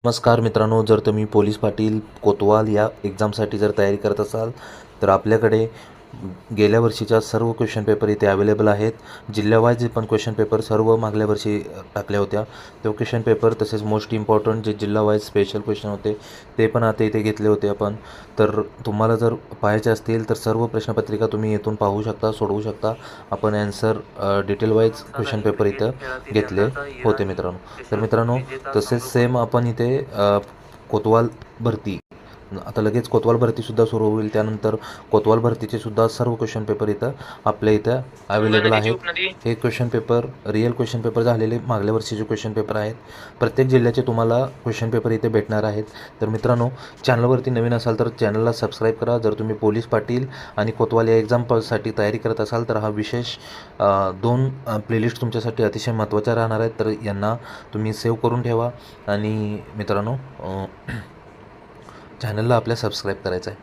नमस्कार मित्रांनो, जर तुम्ही पोलीस पाटील कोतवाल या एक्झामसाठी जर तयारी करत असाल तर आपल्याकडे गेल्या वर्षीच्या सर्व क्वेश्चन पेपर इथे अवेलेबल आहेत. जिल्ह्यावाईज पण क्वेश्चन पेपर सर्व मागल्या वर्षी टाकल्या होत्या तो क्वेश्चन पेपर, तसेच मोस्ट इम्पॉर्टंट जे जिल्हावाईज स्पेशल क्वेश्चन होते ते पण आता इथे घेतले होते आपण. तर तुम्हाला जर पाहायचे असतील तर सर्व प्रश्नपत्रिका तुम्ही इथून पाहू शकता, सोडवू शकता. आपण ॲन्सर डिटेलवाईज क्वेश्चन पेपर इथं घेतले होते मित्रांनो. तर मित्रांनो, तसेच सेम आपण इथे कोतवाल भरती, आता लगेच कोतवाल भरतीसुद्धा सुरू होईल. त्यानंतर कोतवाल भरतीचे सुद्धा सर्व क्वेश्चन पेपर इथं आपल्या इथं अवेलेबल आहेत. हे question paper real question paper झालेले मागल्या वर्षीचे क्वेश्चन पेपर आहेत. प्रत्येक जिल्ह्याचे तुम्हाला क्वेश्चन पेपर इथे भेटणार आहेत. तर मित्रांनो, चॅनलवरती नवीन असाल तर चॅनलला सबस्क्राईब करा. जर तुम्ही पोलीस पाटील आणि कोतवाल या एक्झामसाठी तयारी करत असाल तर हा विशेष 2 प्लेलिस्ट तुमच्यासाठी अतिशय महत्त्वाच्या राहणार आहेत. तर यांना तुम्ही सेव्ह करून ठेवा आणि मित्रांनो, चॅनलला आपल्या सबस्क्राईब करायचं आहे.